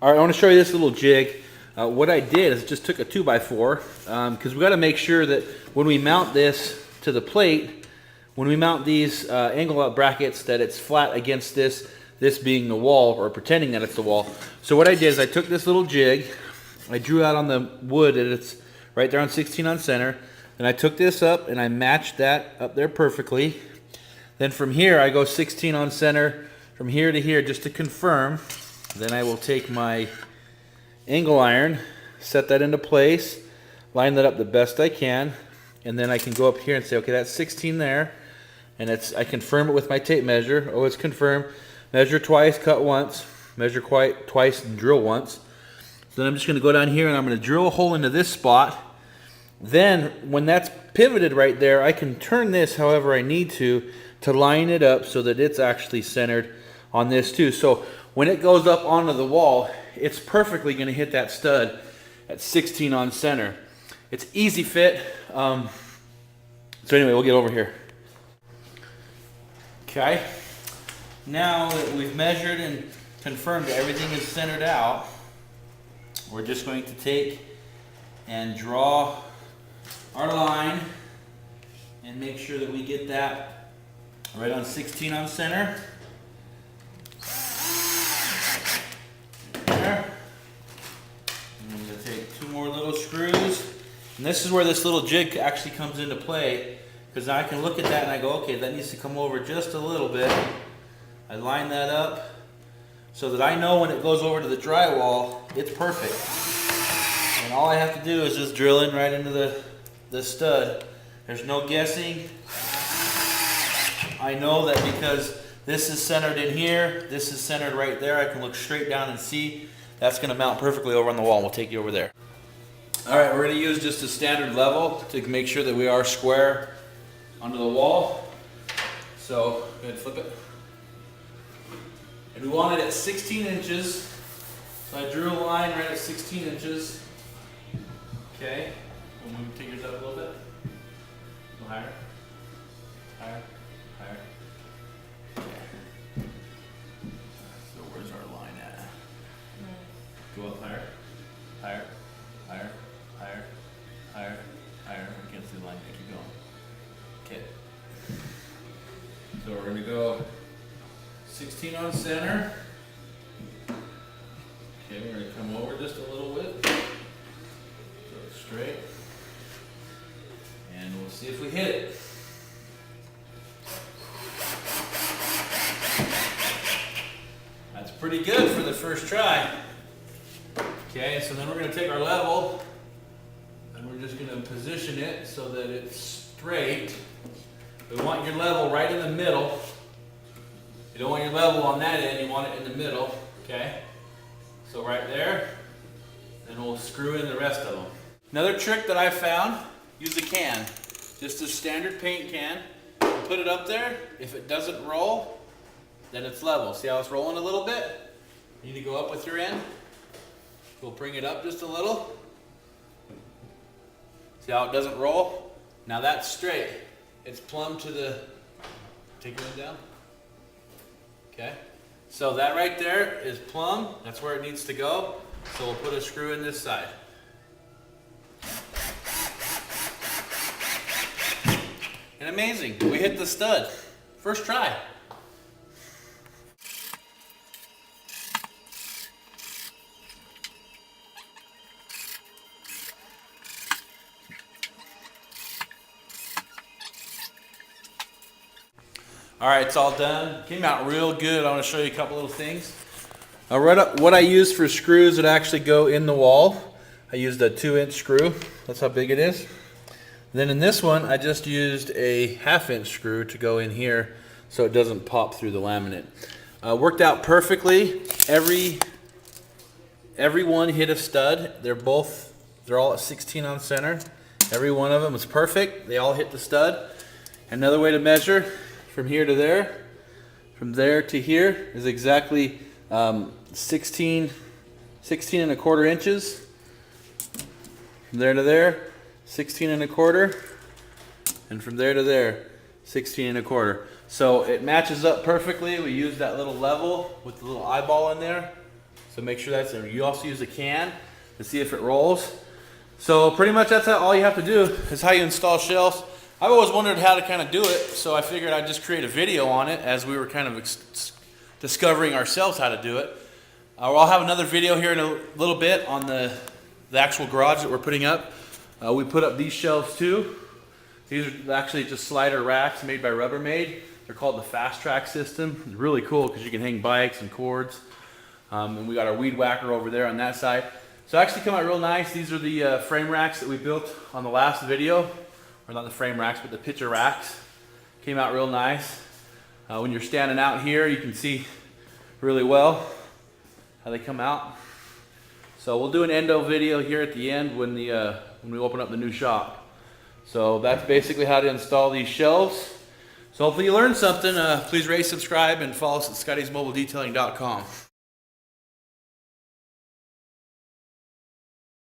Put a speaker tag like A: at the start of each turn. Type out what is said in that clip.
A: All right, I want to show you this little jig. What I did is just took a 2x4 because we got to make sure that when we mount this to the plate, when we mount these angle out brackets, that it's flat against this being the wall, or pretending that it's the wall. So what I did is I took this little jig, I drew out on the wood, and it's right there on 16 on center, and I took this up and I matched that up there perfectly. Then from here I go 16 on center from here to here just to confirm. Then I will take my angle iron, set that into place, line that up the best I can, and then I can go up here and say, okay, that's 16 there, and I confirm it with my tape measure. Oh, it's confirmed. Measure twice, cut once. Measure twice, and drill once. So then I'm just going to go down here and I'm going to drill a hole into this spot. Then when that's pivoted right there, I can turn this however I need to line it up so that it's actually centered on this too. So when it goes up onto the wall, it's perfectly going to hit that stud at 16 on center. It's easy fit. So anyway, we'll get over here. Okay. Now that we've measured and confirmed that everything is centered out, we're just going to take and draw our line and make sure that we get that right on 16 on center. There. And I'm going to take two more little screws. And this is where this little jig actually comes into play, because I can look at that and I go, okay, that needs to come over just a little bit. I line that up so that I know when it goes over to the drywall, it's perfect. And all I have to do is just drill in right into the stud. There's no guessing. I know that because this is centered in here, this is centered right there, I can look straight down and see that's going to mount perfectly over on the wall. We'll take you over there. All right, we're going to use just a standard level to make sure that we are square onto the wall. So go ahead and flip it. And we want it at 16 inches. So I drew a line right at 16 inches. Okay. We'll move, take yours up a little bit. A little higher. Higher. Higher. Okay. So where's our line at? Go up higher. Higher. Higher. Higher. Higher. Higher. I can't see the line. Keep going. Okay. So we're going to go 16 on center. Okay, we're going to come over just a little bit. So it's straight. And we'll see if we hit it. That's pretty good for the first try. Okay, so then we're going to take our level and we're just going to position it so that it's straight. We want your level right in the middle. You don't want your level on that end, you want it in the middle, okay? So right there, then we'll screw in the rest of them. Another trick that I found, use a can. Just a standard paint can. Put it up there. If it doesn't roll, then it's level. See how it's rolling a little bit? You need to go up with your end. We'll bring it up just a little. See how it doesn't roll? Now that's straight. It's plumb to the, take your end down. Okay, so that right there is plumb. That's where it needs to go. So we'll put a screw in this side. And amazing, we hit the stud. First try. All right, it's all done. Came out real good. I want to show you a couple little things. What I use for screws that actually go in the wall, I used a 2-inch screw. That's how big it is. Then in this one, I just used a 1/2-inch screw to go in here so it doesn't pop through the laminate. Worked out perfectly. Every one hit a stud. They're all at 16 on center. Every one of them was perfect. They all hit the stud. Another way to measure, from here to there, from there to here is exactly 16 1/4 inches. From there to there, 16 1/4, and from there to there, 16 1/4. So it matches up perfectly. We used that little level with the little eyeball in there. So make sure that's there. You also use a can to see if it rolls. So pretty much that's all you have to do is how you install shelves. I've always wondered how to kind of do it, so I figured I'd just create a video on it as we were kind of discovering ourselves how to do it. I'll have another video here in a little bit on the actual garage that we're putting up. We put up these shelves too. These are actually just slider racks made by Rubbermaid. They're called the Fast Track system. It's really cool because you can hang bikes and cords. And we got our weed whacker over there on that side. So actually come out real nice. These are the frame racks that we built on the last video. Or not the frame racks, but the picture racks. Came out real nice. When you're standing out here, you can see really well how they come out. So we'll do an endo video here at the end when we open up the new shop. So that's basically how to install these shelves. So hopefully you learned something. Please rate, subscribe, and follow us at scottysmobiledetailing.com.